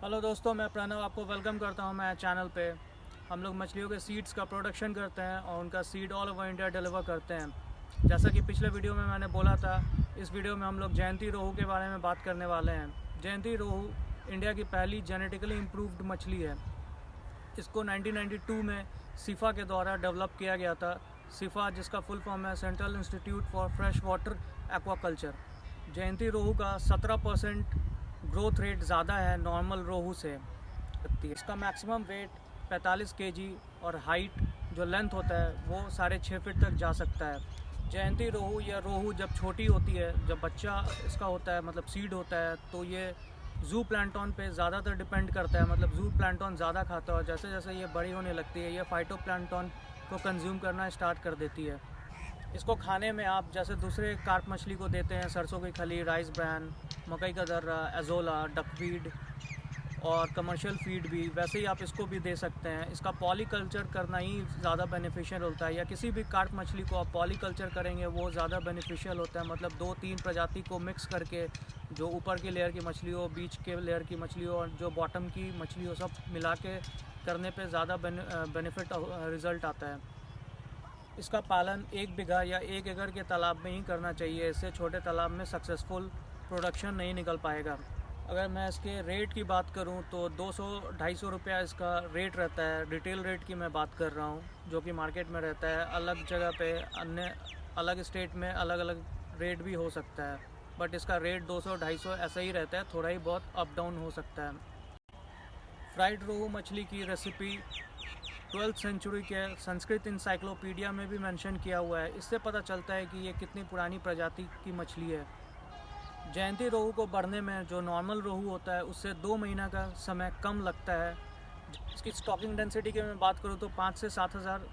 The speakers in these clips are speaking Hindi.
हेलो दोस्तों, मैं प्रणव आपको वेलकम करता हूं मैं चैनल पे। हम लोग मछलियों के सीड्स का प्रोडक्शन करते हैं और उनका seed all over India deliver करते हैं। जैसा कि पिछले वीडियो में मैंने बोला था, इस वीडियो में हम लोग जयंती रोहू के बारे में बात करने वाले हैं। जयंती रोहू इंडिया की पहली जेनेटिकली इम्प्रूव्ड मछली है। इसको 1992 में सिफा के द्वारा डेवलप किया गया था। सिफा जिसका फुल फॉर्म है central institute for fresh water aquaculture. Jayanti rohu का 17% ग्रोथ रेट ज़्यादा है नॉर्मल रोहू से। इसका मैक्सिमम वेट 45 केजी और हाइट जो लेंथ होता है वो 6.5 फीट तक जा सकता है। जयंती रोहू या रोहू जब छोटी होती है, जब बच्चा इसका होता है मतलब सीड होता है, तो ये जू प्लांटन पे ज़्यादातर डिपेंड करता है। मतलब जू प्लांटन ज़्यादा खाता है और जैसे जैसे ये बड़ी होने लगती है ये फाइटो प्लांटन को कंज्यूम करना स्टार्ट कर देती है। इसको खाने में आप जैसे दूसरे कार्प मछली को देते हैं, सरसों की खली, राइस ब्रान, मकई का दर्रा, एजोला, डकफीड और कमर्शियल फीड भी, वैसे ही आप इसको भी दे सकते हैं। इसका पॉलीकल्चर करना ही ज़्यादा बेनिफिशियल होता है, या किसी भी कार्प मछली को आप पॉलीकल्चर करेंगे वो ज़्यादा बेनिफिशियल होता है। मतलब 2-3 प्रजाति को मिक्स करके, जो ऊपर की लेयर की मछली हो, बीच के लेयर की मछली हो और जो बॉटम की मछली हो, सब मिला के करने पे ज़्यादा बेनिफिट रिज़ल्ट आता है। इसका पालन 1 बीघा या 1 एकड़ के तालाब में ही करना चाहिए। इससे छोटे तालाब में सक्सेसफुल प्रोडक्शन नहीं निकल पाएगा। अगर मैं इसके रेट की बात करूं तो 200-250 रुपया इसका रेट रहता है। रिटेल रेट की मैं बात कर रहा हूं, जो कि मार्केट में रहता है। अलग जगह पे अन्य अलग स्टेट में अलग अलग रेट भी हो सकता है, बट इसका रेट 200-250 ऐसा ही रहता है, थोड़ा ही बहुत अप डाउन हो सकता है। फ्राइड रोहू मछली की रेसिपी 12th सेंचुरी के संस्कृत इंसाइक्लोपीडिया में भी मेंशन किया हुआ है। इससे पता चलता है कि ये कितनी पुरानी प्रजाति की मछली है। जयंती रोहू को बढ़ने में जो नॉर्मल रोहू होता है उससे 2 महीना का समय कम लगता है। इसकी स्टॉकिंग डेंसिटी की मैं बात करूँ तो 5 से 7 हज़ार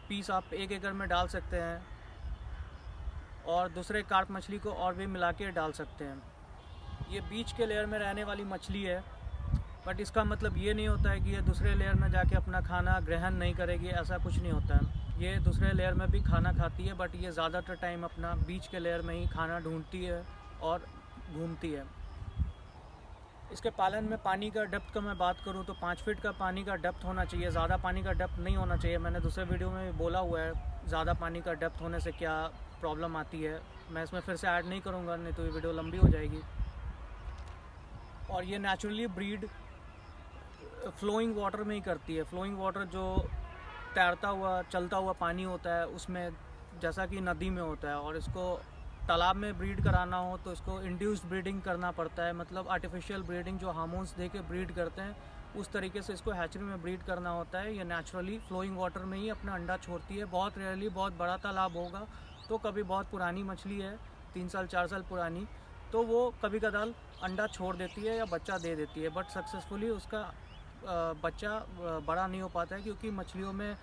पीस आप 1 एकड़ में डाल सकते हैं और दूसरे कार्प मछली को और भी मिला के डाल सकते हैं। ये बीच के लेयर में रहने वाली मछली है, बट इसका मतलब ये नहीं होता है कि ये दूसरे लेयर में जाके अपना खाना ग्रहण नहीं करेगी, ऐसा कुछ नहीं होता है। ये दूसरे लेयर में भी खाना खाती है, बट ये ज़्यादातर टाइम अपना बीच के लेयर में ही खाना ढूंढती है और घूमती है। इसके पालन में पानी का डेप्थ का मैं बात करूँ तो 5 फीट का पानी का डेप्थ होना चाहिए। ज़्यादा पानी का डेप्थ नहीं होना चाहिए। मैंने दूसरे वीडियो में भी बोला हुआ है ज़्यादा पानी का डेप्थ होने से क्या प्रॉब्लम आती है। मैं इसमें फिर से ऐड नहीं करूँगा, नहीं तो ये वीडियो लंबी हो जाएगी। और ये नेचुरली ब्रीड फ्लोइंग वाटर में ही करती है। फ्लोइंग वाटर जो तैरता हुआ चलता हुआ पानी होता है उसमें, जैसा कि नदी में होता है। और इसको तालाब में ब्रीड कराना हो तो इसको इंड्यूस्ड ब्रीडिंग करना पड़ता है। मतलब आर्टिफिशियल ब्रीडिंग, जो हार्मोन्स दे के ब्रीड करते हैं, उस तरीके से इसको हैचरी में ब्रीड करना होता है। ये नेचुरली फ्लोइंग वाटर में ही अपना अंडा छोड़ती है। बहुत रेयरली बहुत बड़ा तालाब होगा तो कभी बहुत पुरानी मछली है, 3 साल 4 साल पुरानी, तो वो कभी कदाल अंडा छोड़ देती है या बच्चा दे देती है, बट सक्सेसफुली उसका बच्चा बड़ा नहीं हो पाता है, क्योंकि मछलियों में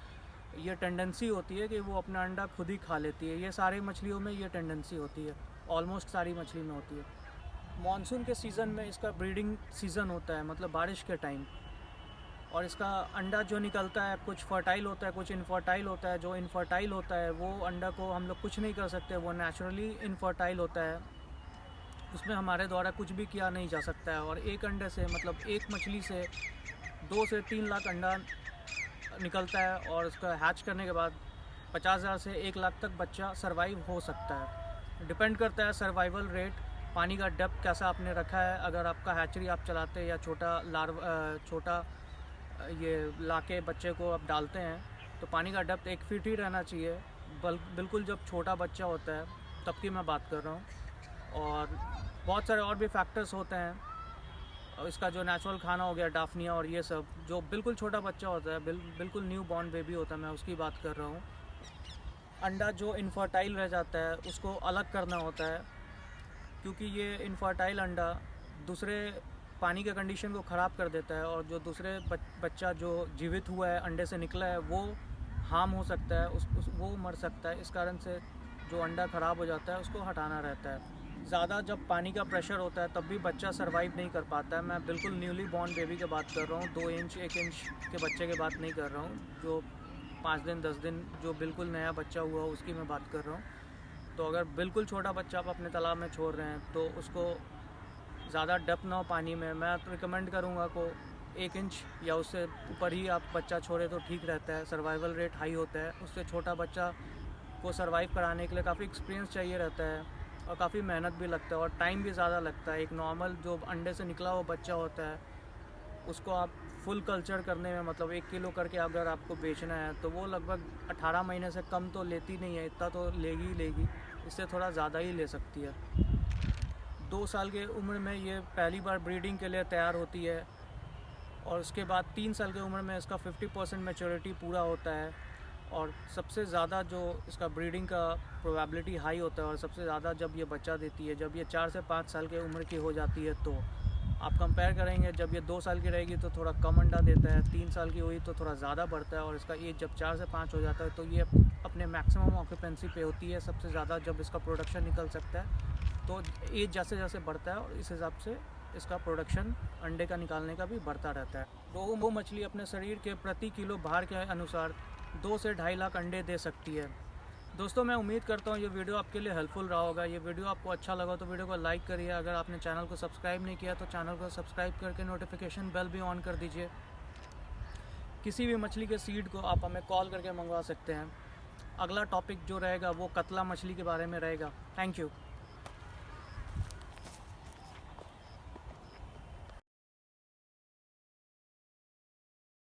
ये टेंडेंसी होती है कि वो अपना अंडा खुद ही खा लेती है। ये सारी मछलियों में ये टेंडेंसी होती है, ऑलमोस्ट सारी मछली में होती है। मॉनसून के सीज़न में इसका ब्रीडिंग सीज़न होता है, मतलब बारिश के टाइम। और इसका अंडा जो निकलता है कुछ फर्टाइल होता है, कुछ इनफर्टाइल होता है। जो इनफर्टाइल होता है वो अंडा को हम लोग कुछ नहीं कर सकते, वो नेचुरली इनफर्टाइल होता है, उसमें हमारे द्वारा कुछ भी किया नहीं जा सकता है। और एक अंडे से, मतलब एक मछली से 2 से 3 लाख अंडा निकलता है और उसका हैच करने के बाद 50,000 से 1 लाख तक बच्चा सरवाइव हो सकता है। डिपेंड करता है सर्वाइवल रेट, पानी का डेप्थ कैसा आपने रखा है। अगर आपका हैचरी आप चलाते हैं या छोटा ये लाके बच्चे को आप डालते हैं तो पानी का डेप्थ 1 फीट ही रहना चाहिए। बिल्कुल जब छोटा बच्चा होता है तब की मैं बात कर रहा हूँ। और बहुत सारे और भी फैक्टर्स होते हैं। और इसका जो नेचुरल खाना हो गया डाफनिया और ये सब, जो बिल्कुल छोटा बच्चा होता है, बिल्कुल न्यू बॉर्न बेबी होता है, मैं उसकी बात कर रहा हूँ। अंडा जो इनफर्टाइल रह जाता है उसको अलग करना होता है, क्योंकि ये इनफर्टाइल अंडा दूसरे पानी के कंडीशन को ख़राब कर देता है। और जो दूसरे बच्चा जो जीवित हुआ है अंडे से निकला है वो हार्म हो सकता है, वो मर सकता है। इस कारण से जो अंडा ख़राब हो जाता है उसको हटाना रहता है। ज़्यादा जब पानी का प्रेशर होता है तब भी बच्चा सर्वाइव नहीं कर पाता है। मैं बिल्कुल न्यूली बॉर्न बेबी की बात कर रहा हूँ, 2 इंच 1 इंच के बच्चे की बात नहीं कर रहा हूँ। जो 5 दिन 10 दिन जो बिल्कुल नया बच्चा हुआ उसकी मैं बात कर रहा हूँ। तो अगर बिल्कुल छोटा बच्चा आप अपने तालाब में छोड़ रहे हैं तो उसको ज़्यादा डेप्थ ना हो पानी में। मैं रिकमेंड करूँगा को 1 इंच या उससे ऊपर ही आप बच्चा छोड़े तो ठीक रहता है, सर्वाइवल रेट हाई होता है। उससे छोटा बच्चा को सर्वाइव कराने के लिए काफ़ी एक्सपीरियंस चाहिए रहता है और काफ़ी मेहनत भी लगता है और टाइम भी ज़्यादा लगता है। एक नॉर्मल जो अंडे से निकला हुआ बच्चा होता है उसको आप फुल कल्चर करने में, मतलब 1 किलो करके अगर आपको बेचना है तो वो लगभग 18 महीने से कम तो लेती नहीं है, इतना तो लेगी ही लेगी, इससे थोड़ा ज़्यादा ही ले सकती है। 2 साल के उम्र में ये पहली बार ब्रीडिंग के लिए तैयार होती है और उसके बाद 3 साल की उम्र में इसका 50% मैच्योरिटी पूरा होता है और सबसे ज़्यादा जो इसका ब्रीडिंग का प्रोबेबिलिटी हाई होता है और सबसे ज़्यादा जब ये बच्चा देती है जब ये 4 से 5 साल की उम्र की हो जाती है। तो आप कंपेयर करेंगे जब ये 2 साल की रहेगी तो थोड़ा कम अंडा देता है, 3 साल की हुई तो थोड़ा ज़्यादा बढ़ता है और इसका एज जब 4 से 5 हो जाता है तो ये अपने मैक्सिमम ऑक्यूपेंसी पे होती है सबसे ज़्यादा जब इसका प्रोडक्शन निकल सकता है। तो एज जैसे जैसे बढ़ता है और इस हिसाब से इसका प्रोडक्शन अंडे का निकालने का भी बढ़ता रहता है। रोहू मछली अपने शरीर के प्रति किलो भार के अनुसार 2 से 2.5 लाख अंडे दे सकती है। दोस्तों, मैं उम्मीद करता हूँ ये वीडियो आपके लिए हेल्पफुल रहा होगा। ये वीडियो आपको अच्छा लगा तो वीडियो को लाइक करिए। अगर आपने चैनल को सब्सक्राइब नहीं किया तो चैनल को सब्सक्राइब करके नोटिफिकेशन बेल भी ऑन कर दीजिए। किसी भी मछली के सीड को आप हमें कॉल करके मंगवा सकते हैं। अगला टॉपिक जो रहेगा वो कतला मछली के बारे में रहेगा। Thank you.